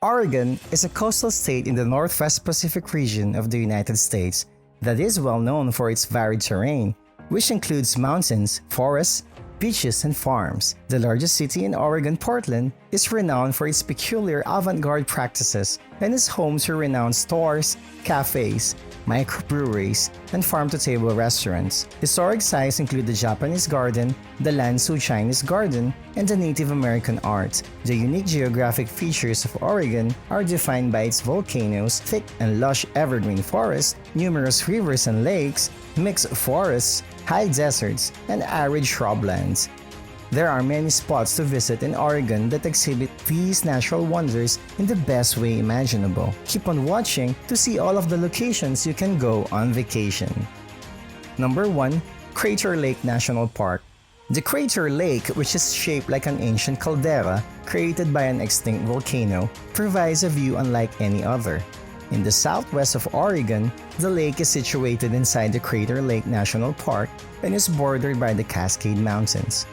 Oregon is a coastal state in the Northwest Pacific region of the United States that is well known for its varied terrain, which includes mountains, forests, beaches, and farms. The largest city in Oregon, Portland, is renowned for its peculiar avant-garde practices and is home to renowned stores, cafes, microbreweries, and farm-to-table restaurants. Historic sites include the Japanese Garden, the Lanzhou Chinese Garden, and the Native American art. The unique geographic features of Oregon are defined by its volcanoes, thick and lush evergreen forests, numerous rivers and lakes, mixed forests, high deserts, and arid shrublands. There are many spots to visit in Oregon that exhibit these natural wonders in the best way imaginable. Keep on watching to see all of the locations you can go on vacation. Number 1. Crater Lake National Park. The Crater Lake, which is shaped like an ancient caldera created by an extinct volcano, provides a view unlike any other. In the southwest of Oregon, the lake is situated inside the Crater Lake National Park and is bordered by the Cascade Mountains.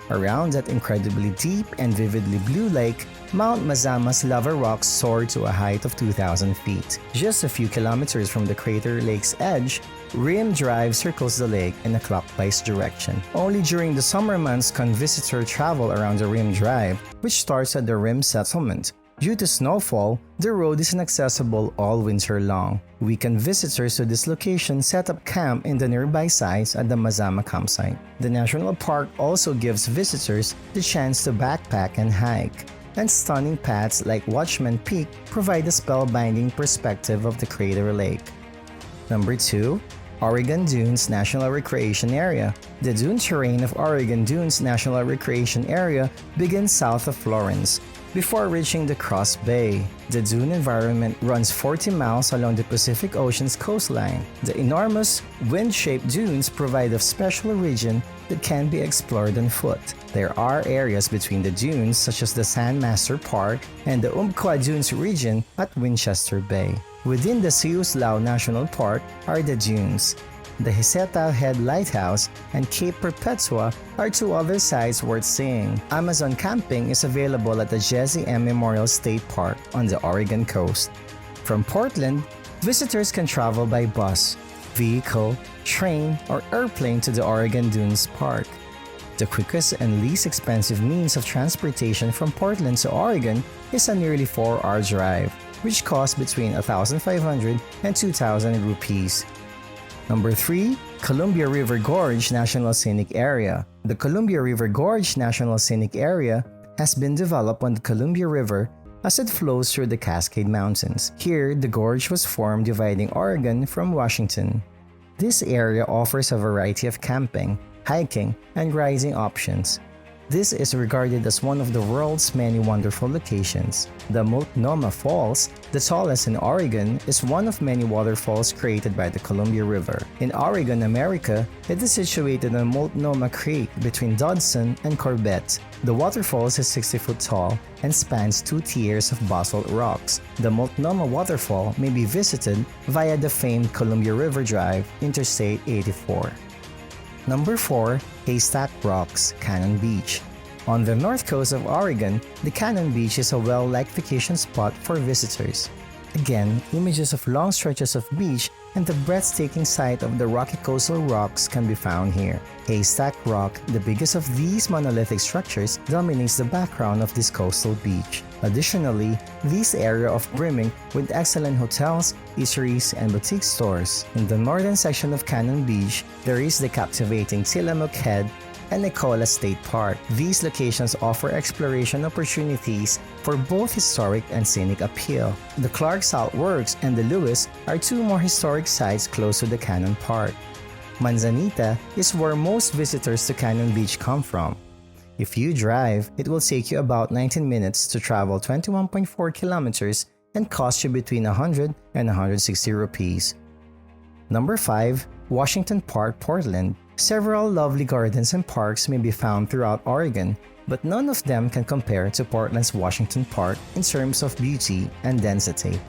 Around that incredibly deep and vividly blue lake, Mount Mazama's lava rocks soar to a height of 2,000 feet. Just a few kilometers from the crater lake's edge, Rim Drive circles the lake in a clockwise direction. Only during the summer months can visitors travel around the Rim Drive, which starts at the Rim Settlement. Due to snowfall, the road is inaccessible all winter long. Weekend visitors to this location set up camp in the nearby sites at the Mazama campsite. The national park also gives visitors the chance to backpack and hike, and stunning paths like Watchman Peak provide a spellbinding perspective of the Crater Lake. Number 2. Oregon Dunes National Recreation Area. The dune terrain of Oregon Dunes National Recreation Area begins south of Florence, before reaching the Cross Bay. The dune environment runs 40 miles along the Pacific Ocean's coastline. The enormous, wind-shaped dunes provide a special region that can be explored on foot. There are areas between the dunes such as the Sandmaster Park and the Umpqua Dunes region at Winchester Bay. Within the Siuslaw National Park are the dunes. The Hiseta Head Lighthouse and Cape Perpetua are two other sites worth seeing. Amazon camping is available at the Jesse M. Memorial State Park on the Oregon coast. From Portland, visitors can travel by bus, vehicle, train, or airplane to the Oregon Dunes Park. The quickest and least expensive means of transportation from Portland to Oregon is a nearly 4-hour drive, which costs between 1,500 and 2,000 rupees. Number 3. Columbia River Gorge National Scenic Area. The Columbia River Gorge National Scenic Area has been developed on the Columbia River as it flows through the Cascade Mountains. Here, the gorge was formed dividing Oregon from Washington. This area offers a variety of camping, hiking, and riding options. This is regarded as one of the world's many wonderful locations. The Multnomah Falls, the tallest in Oregon, is one of many waterfalls created by the Columbia River. In Oregon, America, it is situated on Multnomah Creek between Dodson and Corbett. The waterfalls is 60 foot tall and spans 2 tiers of basalt rocks. The Multnomah Waterfall may be visited via the famed Columbia River Drive, Interstate 84. Number 4. HAYSTACK Rocks, Cannon Beach. On the north coast of Oregon, the Cannon Beach is a well-liked vacation spot for visitors. Again, images of long stretches of beach and the breathtaking sight of the rocky coastal rocks can be found here. HAYSTACK Rock, the biggest of these monolithic structures, dominates the background of this coastal beach. Additionally, this area is brimming with excellent hotels, eateries, and boutique stores. In the northern section of Cannon Beach, there is the captivating Tillamook Head and Nicola State Park. These locations offer exploration opportunities for both historic and scenic appeal. The Clark Salt Works and the Lewis are two more historic sites close to the Cannon Park. Manzanita is where most visitors to Cannon Beach come from. If you drive, it will take you about 19 minutes to travel 21.4 kilometers and cost you between 100 and 160 rupees. Number 5. Washington Park, Portland. Several lovely gardens and parks may be found throughout Oregon, but none of them can compare to Portland's Washington Park in terms of beauty and density.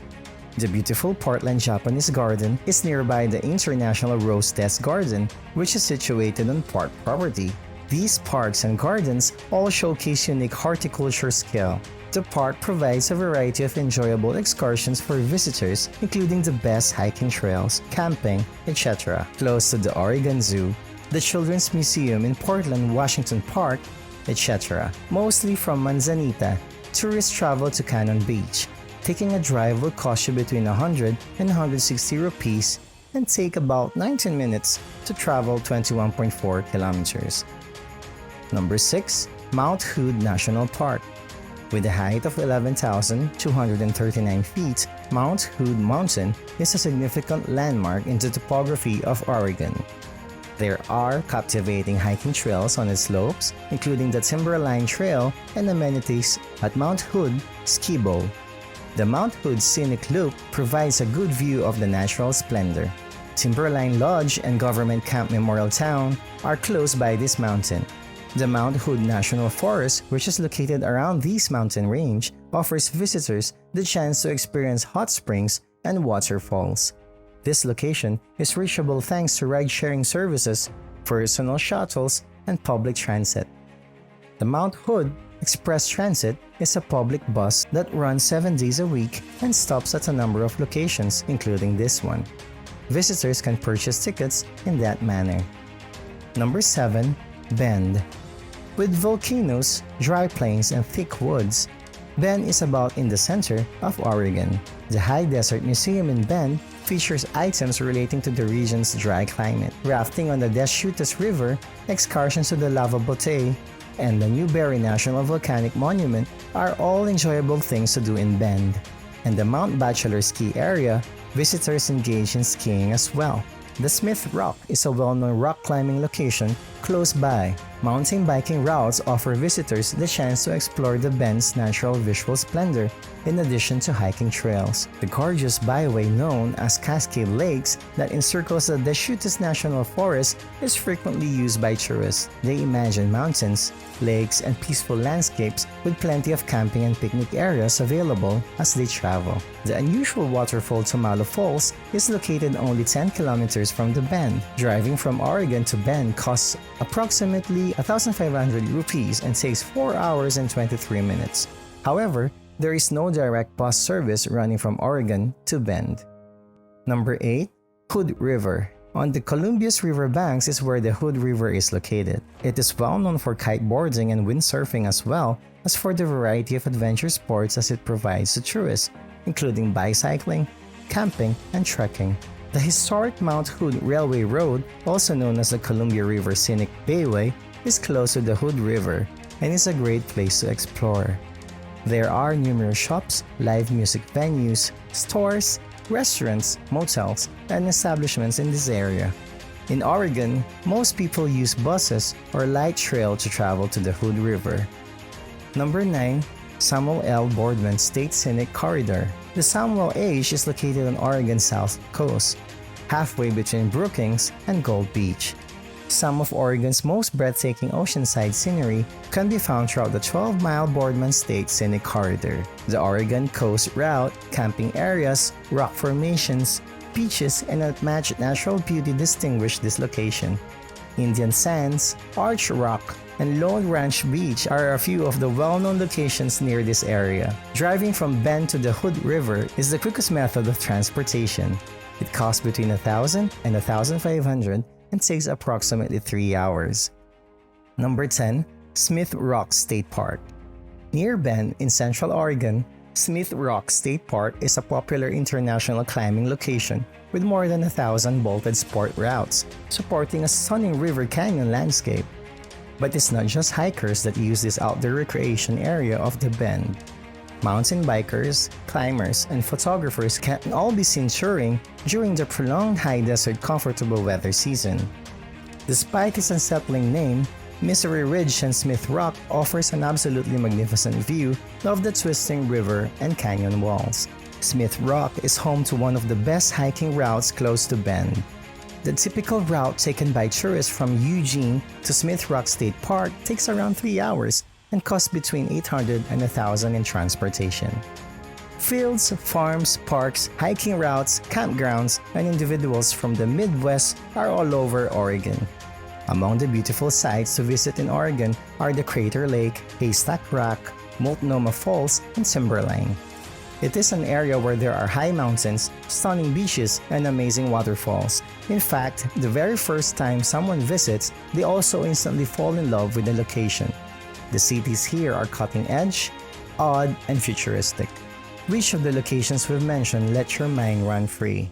The beautiful Portland Japanese Garden is nearby the International Rose Test Garden, which is situated on park property. These parks and gardens all showcase unique horticulture skill. The park provides a variety of enjoyable excursions for visitors, including the best hiking trails, camping, etc. Close to the Oregon Zoo, the Children's Museum in Portland, Washington Park, etc. Mostly from Manzanita, tourists travel to Cannon Beach. Taking a drive will cost you between 100 and 160 rupees and take about 19 minutes to travel 21.4 kilometers. Number 6. Mount Hood National Park. With a height of 11,239 feet, Mount Hood Mountain is a significant landmark in the topography of Oregon. There are captivating hiking trails on its slopes, including the Timberline Trail and amenities at Mount Hood Ski Bowl. The Mount Hood Scenic Loop provides a good view of the natural splendor. Timberline Lodge and Government Camp Memorial Town are close by this mountain. The Mount Hood National Forest, which is located around this mountain range, offers visitors the chance to experience hot springs and waterfalls. This location is reachable thanks to ride-sharing services, personal shuttles, and public transit. The Mount Hood Express Transit is a public bus that runs 7 days a week and stops at a number of locations, including this one. Visitors can purchase tickets in that manner. Number 7. Bend. With volcanoes, dry plains, and thick woods, Bend is about in the center of Oregon. The High Desert Museum in Bend features items relating to the region's dry climate. Rafting on the Deschutes River, excursions to the Lava Butte, and the Newberry National Volcanic Monument are all enjoyable things to do in Bend. In the Mount Bachelor ski area, visitors engage in skiing as well. The Smith Rock is a well-known rock climbing location close by. Mountain biking routes offer visitors the chance to explore the Bend's natural visual splendor in addition to hiking trails. The gorgeous byway known as Cascade Lakes that encircles the Deschutes National Forest is frequently used by tourists. They imagine mountains, lakes, and peaceful landscapes with plenty of camping and picnic areas available as they travel. The unusual waterfall Tomalo Falls is located only 10 kilometers from the Bend. Driving from Oregon to Bend costs approximately 1,500 rupees and takes 4 hours and 23 minutes. However, there is no direct bus service running from Oregon to Bend. Number 8. Hood River. On the Columbia's river banks is where the Hood River is located. It is well known for kiteboarding and windsurfing as well as for the variety of adventure sports as it provides to tourists, including bicycling, camping, and trekking. The historic Mount Hood Railway Road, also known as the Columbia River Scenic Bayway, is close to the Hood River and is a great place to explore. There are numerous shops, live music venues, stores, restaurants, motels, and establishments in this area. In Oregon, most people use buses or light trail to travel to the Hood River. Number 9. Samuel L. Boardman State Scenic Corridor. The Samuel H is located on Oregon's south coast, halfway between Brookings and Gold Beach. Some of Oregon's most breathtaking oceanside scenery can be found throughout the 12-mile Boardman State Scenic Corridor. The Oregon Coast Route, camping areas, rock formations, beaches, and unmatched natural beauty distinguish this location. Indian Sands, Arch Rock, and Lone Ranch Beach are a few of the well-known locations near this area. Driving from Bend to the Hood River is the quickest method of transportation. It costs between 1,000 and 1,500 and takes approximately 3 hours. Number 10. Smith Rock State Park. Near Bend in Central Oregon, Smith Rock State Park is a popular international climbing location with more than 1,000 bolted sport routes, supporting a stunning river canyon landscape. But it's not just hikers that use this outdoor recreation area of the Bend. Mountain bikers, climbers, and photographers can all be seen touring during the prolonged high desert comfortable weather season. Despite its unsettling name, Misery Ridge and Smith Rock offers an absolutely magnificent view of the twisting river and canyon walls. Smith Rock is home to one of the best hiking routes close to Bend. The typical route taken by tourists from Eugene to Smith Rock State Park takes around 3 hours and costs between $800 and $1,000 in transportation. Fields, farms, parks, hiking routes, campgrounds, and individuals from the Midwest are all over Oregon. Among the beautiful sites to visit in Oregon are the Crater Lake, HAYSTACK Rock, Multnomah Falls, and Timberline. It is an area where there are high mountains, stunning beaches, and amazing waterfalls. In fact, the very first time someone visits, they also instantly fall in love with the location. The cities here are cutting edge, odd, and futuristic. Which of the locations we've mentioned let your mind run free?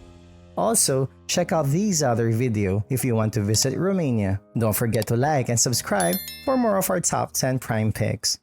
Also, check out these other video if you want to visit Romania. Don't forget to like and subscribe for more of our top 10 prime picks.